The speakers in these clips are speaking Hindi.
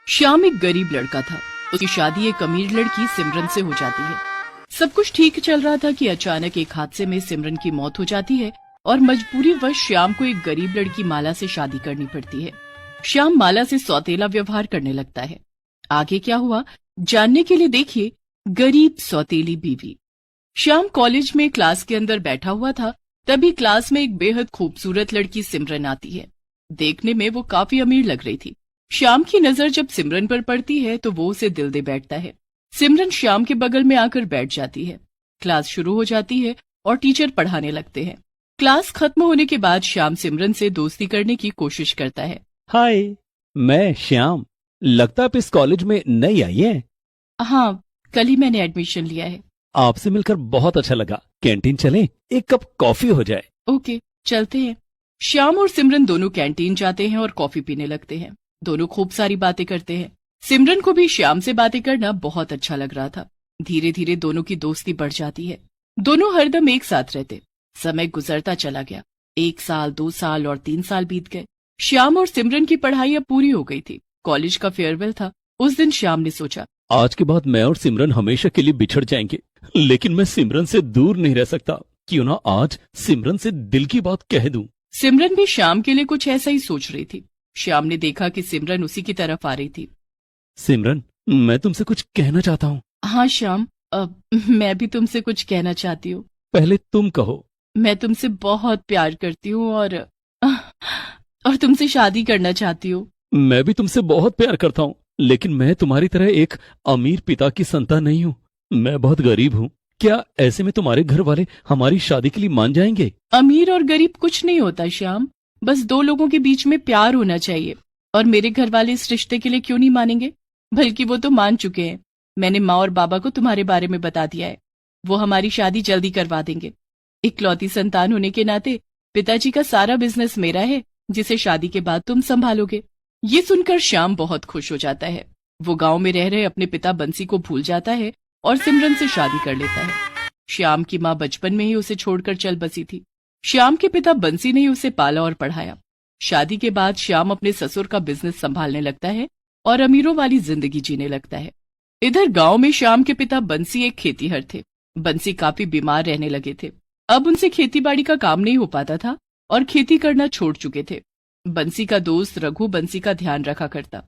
श्याम एक गरीब लड़का था। उसकी शादी एक अमीर लड़की सिमरन से हो जाती है। सब कुछ ठीक चल रहा था कि अचानक एक हादसे में सिमरन की मौत हो जाती है और मजबूरीवश श्याम को एक गरीब लड़की माला से शादी करनी पड़ती है। श्याम माला से सौतेला व्यवहार करने लगता है। आगे क्या हुआ जानने के लिए देखिए गरीब सौतेली बीवी। श्याम कॉलेज में क्लास के अंदर बैठा हुआ था, तभी क्लास में एक बेहद खूबसूरत लड़की सिमरन आती है। देखने में वो काफी अमीर लग रही थी। श्याम की नजर जब सिमरन पर पड़ती है तो वो उसे दिल दे बैठता है। सिमरन श्याम के बगल में आकर बैठ जाती है। क्लास शुरू हो जाती है और टीचर पढ़ाने लगते हैं। क्लास खत्म होने के बाद श्याम सिमरन से दोस्ती करने की कोशिश करता है। हाय, मैं श्याम। लगता आप इस कॉलेज में नई आई हैं। हाँ, कल ही मैंने एडमिशन लिया है। आपसे मिलकर बहुत अच्छा लगा। कैंटीन चलें, एक कप कॉफी हो जाए। ओके, चलते हैं। श्याम और सिमरन दोनों कैंटीन जाते हैं और कॉफी पीने लगते हैं। दोनों खूब सारी बातें करते हैं। सिमरन को भी श्याम से बातें करना बहुत अच्छा लग रहा था। धीरे धीरे दोनों की दोस्ती बढ़ जाती है। दोनों हरदम एक साथ रहते। समय गुजरता चला गया। 1 साल, 2 साल और 3 साल बीत गए। श्याम और सिमरन की पढ़ाई अब पूरी हो गई थी। कॉलेज का फेयरवेल था। उस दिन श्याम ने सोचा, आज के बाद मैं और सिमरन हमेशा के लिए बिछड़ जाएंगे, लेकिन मैं सिमरन से दूर नहीं रह सकता। क्यों ना आज सिमरन से दिल की बात कह दूं। सिमरन भी श्याम के लिए कुछ ऐसा ही सोच रही थी। श्याम ने देखा कि सिमरन उसी की तरफ आ रही थी। सिमरन, मैं तुमसे कुछ कहना चाहता हूँ। हाँ श्याम, मैं भी तुमसे कुछ कहना चाहती हूँ। पहले तुम कहो। मैं तुमसे बहुत प्यार करती हूँ और तुमसे शादी करना चाहती हूँ। मैं भी तुमसे बहुत प्यार करता हूँ, लेकिन मैं तुम्हारी तरह एक अमीर पिता की संतान नहीं हूँ। मैं बहुत गरीब हूँ। क्या ऐसे में तुम्हारे घर वाले हमारी शादी के लिए मान जाएंगे? अमीर और गरीब कुछ नहीं होता श्याम, बस 2 लोगों के बीच में प्यार होना चाहिए। और मेरे घर वाले इस रिश्ते के लिए क्यों नहीं मानेंगे? बल्कि वो तो मान चुके हैं। मैंने माँ और बाबा को तुम्हारे बारे में बता दिया है। वो हमारी शादी जल्दी करवा देंगे। इकलौती संतान होने के नाते पिताजी का सारा बिजनेस मेरा है, जिसे शादी के बाद तुम संभालोगे। ये सुनकर श्याम बहुत खुश हो जाता है। वो गांव में रह रहे अपने पिता बंसी को भूल जाता है और सिमरन से शादी कर लेता है। श्याम की माँ बचपन में ही उसे छोड़कर चल बसी थी। श्याम के पिता बंसी ने ही उसे पाला और पढ़ाया। शादी के बाद श्याम अपने ससुर का बिजनेस संभालने लगता है और अमीरों वाली जिंदगी जीने लगता है। इधर गांव में श्याम के पिता बंसी एक खेतीहर थे। बंसी काफी बीमार रहने लगे थे। अब उनसे खेतीबाड़ी का काम नहीं हो पाता था और खेती करना छोड़ चुके थे। बंसी का दोस्त रघु बंसी का ध्यान रखा करता।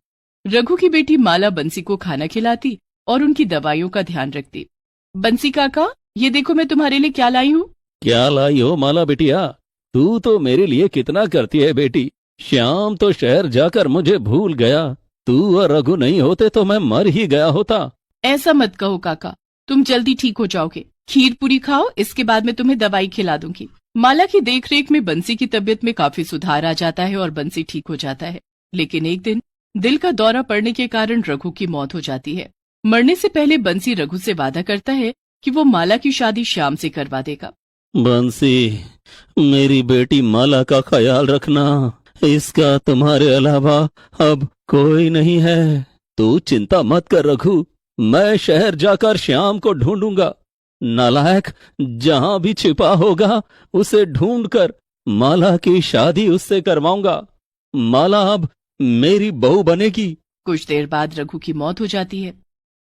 रघु की बेटी माला बंसी को खाना खिलाती और उनकी दवाइयों का ध्यान रखती। बंसी काका, ये देखो मैं तुम्हारे लिए क्या लाई हूँ। क्या लाई हो माला बेटिया? तू तो मेरे लिए कितना करती है बेटी। श्याम तो शहर जाकर मुझे भूल गया। तू और रघु नहीं होते तो मैं मर ही गया होता। ऐसा मत कहो काका, तुम जल्दी ठीक हो जाओगे। खीर पूरी खाओ, इसके बाद मैं तुम्हें दवाई खिला दूंगी। माला की देखरेख में बंसी की तबीयत में काफी सुधार आ जाता है और बंसी ठीक हो जाता है। लेकिन एक दिन दिल का दौरा पड़ने के कारण रघु की मौत हो जाती है। मरने से पहले बंसी रघु से वादा करता है कि वो माला की शादी श्याम से करवा देगा। बंसी, मेरी बेटी माला का ख्याल रखना। इसका तुम्हारे अलावा अब कोई नहीं है। तू चिंता मत कर रघु, मैं शहर जाकर श्याम को ढूंढूंगा। नालायक जहां भी छिपा होगा उसे ढूंढकर माला की शादी उससे करवाऊंगा। माला अब मेरी बहू बनेगी। कुछ देर बाद रघु की मौत हो जाती है।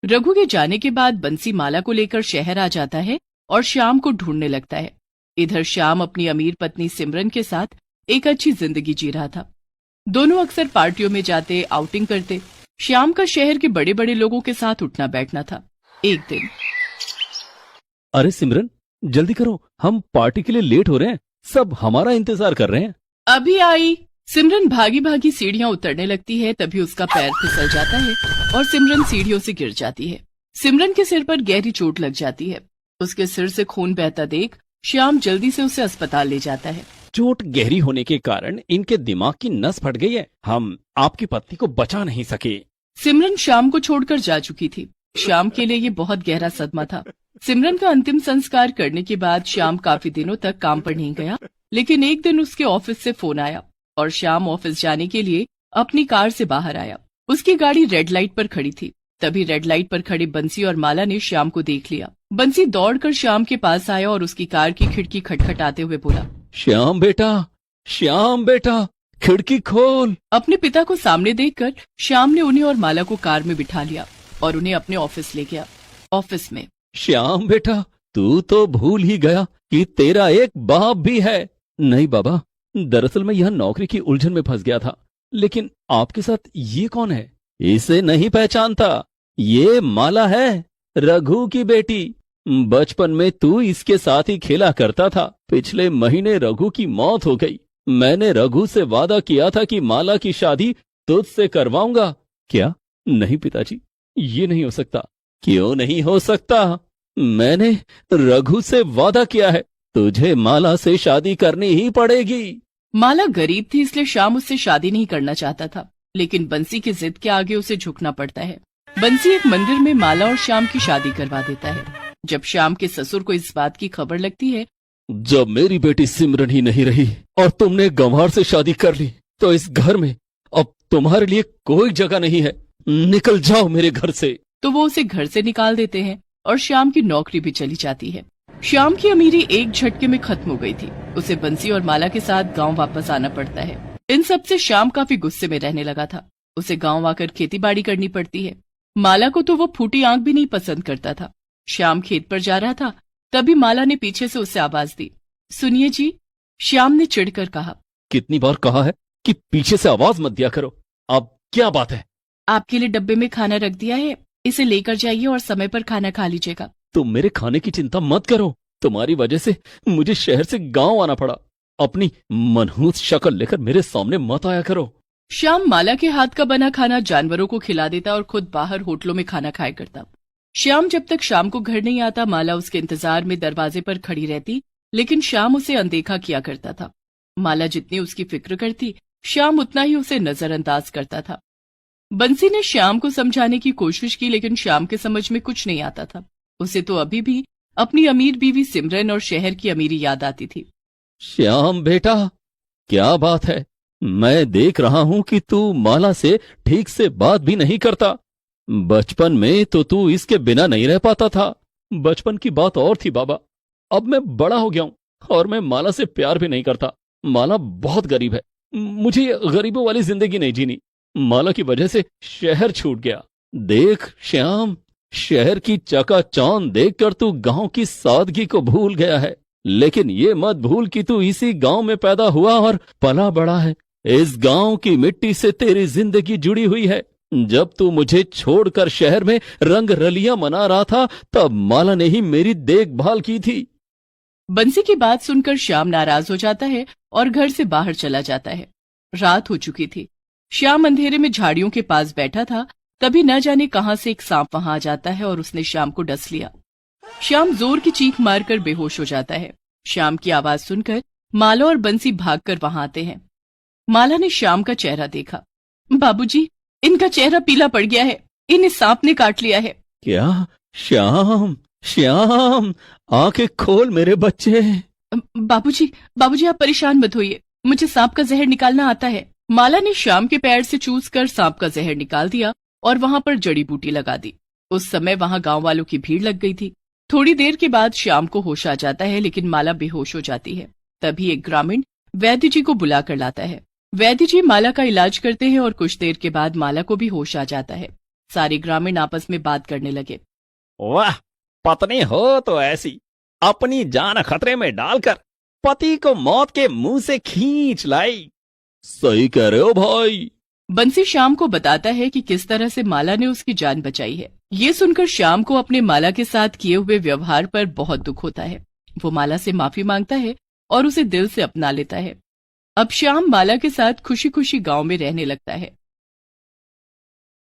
रघु के जाने के बाद बंसी माला को लेकर शहर आ जाता है और श्याम को ढूंढने लगता है। इधर श्याम अपनी अमीर पत्नी सिमरन के साथ एक अच्छी जिंदगी जी रहा था। दोनों अक्सर पार्टियों में जाते, आउटिंग करते। श्याम का शहर के बड़े बड़े लोगों के साथ उठना बैठना था। एक दिन, अरे सिमरन, जल्दी करो, हम पार्टी के लिए लेट हो रहे हैं। सब हमारा इंतजार कर रहे हैं। अभी आई। सिमरन भागी भागी सीढ़ियां उतरने लगती है, तभी उसका पैर फिसल जाता है और सिमरन सीढ़ियों से गिर जाती है। सिमरन के सिर पर गहरी चोट लग जाती है। उसके सिर से खून बहता देख श्याम जल्दी से उसे अस्पताल ले जाता है। चोट गहरी होने के कारण इनके दिमाग की नस फट गई है। हम आपकी पत्नी को बचा नहीं सके। सिमरन श्याम को छोड़कर जा चुकी थी। श्याम के लिए ये बहुत गहरा सदमा था। सिमरन का अंतिम संस्कार करने के बाद श्याम काफी दिनों तक काम पर नहीं गया, लेकिन एक दिन उसके ऑफिस से फोन आया और श्याम ऑफिस जाने के लिए अपनी कार से बाहर आया। उसकी गाड़ी रेड लाइट पर खड़ी थी। तभी रेड लाइट पर खड़े बंसी और माला ने श्याम को देख लिया। बंसी दौड़कर श्याम के पास आया और उसकी कार की खिड़की खटखटाते हुए बोला, श्याम बेटा, श्याम बेटा, खिड़की खोल। अपने पिता को सामने देखकर श्याम ने उन्हें और माला को कार में बिठा लिया और उन्हें अपने ऑफिस ले गया। ऑफिस में श्याम बेटा, तू तो भूल ही गया कि तेरा एक बाप भी है। नहीं बाबा, दरअसल मैं यह नौकरी की उलझन में फंस गया था। लेकिन आपके साथ ये कौन है? इसे नहीं पहचानता? ये माला है, रघु की बेटी। बचपन में तू इसके साथ ही खेला करता था। पिछले महीने रघु की मौत हो गई। मैंने रघु से वादा किया था कि माला की शादी तुझसे करवाऊंगा। क्या? नहीं पिताजी, ये नहीं हो सकता। क्यों नहीं हो सकता? मैंने रघु से वादा किया है, तुझे माला से शादी करनी ही पड़ेगी। माला गरीब थी, इसलिए श्याम उससे शादी नहीं करना चाहता था, लेकिन बंसी की जिद के आगे उसे झुकना पड़ता है। बंसी एक मंदिर में माला और श्याम की शादी करवा देता है। जब श्याम के ससुर को इस बात की खबर लगती है, जब मेरी बेटी सिमरन ही नहीं रही और तुमने गंवार से शादी कर ली, तो इस घर में अब तुम्हारे लिए कोई जगह नहीं है। निकल जाओ मेरे घर से। तो वो उसे घर से निकाल देते हैं और श्याम की नौकरी भी चली जाती है। श्याम की अमीरी एक झटके में खत्म हो गई थी। उसे बंसी और माला के साथ गांव वापस आना पड़ता है। इन सब से श्याम काफी गुस्से में रहने लगा था। उसे गांव आकर खेती बाड़ी करनी पड़ती है। माला को तो वो फूटी आंख भी नहीं पसंद करता था। श्याम खेत पर जा रहा था, तभी माला ने पीछे से उसे आवाज दी। सुनिए जी, श्याम ने चिढ़कर कहा। कितनी बार कहा है कि पीछे से आवाज मत दिया करो। अब क्या बात है? आपके लिए डब्बे में खाना रख दिया है, इसे लेकर जाइए और समय पर खाना खा लीजिएगा। तुम मेरे खाने की चिंता मत करो। तुम्हारी वजह से मुझे शहर से गांव आना पड़ा। अपनी मनहूस शक्ल लेकर मेरे सामने मत आया करो। श्याम माला के हाथ का बना खाना जानवरों को खिला देता और खुद बाहर होटलों में खाना खाया करता। श्याम जब तक शाम को घर नहीं आता, माला उसके इंतजार में दरवाजे पर खड़ी रहती, लेकिन श्याम उसे अनदेखा किया करता था। माला जितनी उसकी फिक्र करती, श्याम उतना ही उसे नजरअंदाज करता था। बंसी ने श्याम को समझाने की कोशिश की, लेकिन श्याम के समझ में कुछ नहीं आता था। उसे तो अभी भी अपनी अमीर बीवी सिमरन और शहर की अमीरी याद आती थी। श्याम बेटा, क्या बात है? मैं देख रहा हूं कि तू माला से ठीक से बात भी नहीं करता। बचपन में तो तू इसके बिना नहीं रह पाता था। बचपन की बात और थी बाबा। अब मैं बड़ा हो गया हूं और मैं माला से प्यार भी नहीं करता। माला बहुत गरीब है। मुझे ये गरीबों वाली जिंदगी नहीं जीनी। माला की वजह से शहर छूट गया। देख श्याम, शहर की चकाचौंध देखकर तू गांव की सादगी को भूल गया है। लेकिन ये मत भूल कि तू इसी गांव में पैदा हुआ और पला बड़ा है। इस गांव की मिट्टी से तेरी जिंदगी जुड़ी हुई है। जब तू मुझे छोड़कर शहर में रंग रलियां मना रहा था, तब माला ने ही मेरी देखभाल की थी। बंसी की बात सुनकर श्याम नाराज हो जाता है और घर से बाहर चला जाता है। रात हो चुकी थी। श्याम अंधेरे में झाड़ियों के पास बैठा था, तभी न जाने कहां से एक सांप वहां आ जाता है और उसने श्याम को डस लिया। श्याम जोर की चीख मारकर बेहोश हो जाता है। श्याम की आवाज सुनकर माला और बंसी भागकर वहां आते हैं। माला ने श्याम का चेहरा देखा। बाबूजी, इनका चेहरा पीला पड़ गया है। इन्हें सांप ने काट लिया है। क्या? श्याम, श्याम, आंखें खोल मेरे बच्चे। बाबूजी, बाबूजी आप परेशान मत होइए, मुझे सांप का जहर निकालना आता है। माला ने श्याम के पैर से चूसकर सांप का जहर निकाल दिया और वहां पर जड़ी बूटी लगा दी। उस समय वहां गांव वालों की भीड़ लग गई थी। थोड़ी देर के बाद श्याम को होश आ जाता है, लेकिन माला बेहोश हो जाती है। तभी एक ग्रामीण वैद्य जी को बुला कर लाता है। वैद्य जी माला का इलाज करते हैं और कुछ देर के बाद माला को भी होश आ जाता है। सारे ग्रामीण आपस में बात करने लगे। वाह, पत्नी हो तो ऐसी, अपनी जान खतरे में डालकर पति को मौत के मुंह से खींच लाई। सही कह रहे हो भाई। बंसी श्याम को बताता है कि किस तरह से माला ने उसकी जान बचाई है। ये सुनकर श्याम को अपने माला के साथ किए हुए व्यवहार पर बहुत दुख होता है। वो माला से माफी मांगता है और उसे दिल से अपना लेता है। अब श्याम माला के साथ खुशी खुशी गांव में रहने लगता है।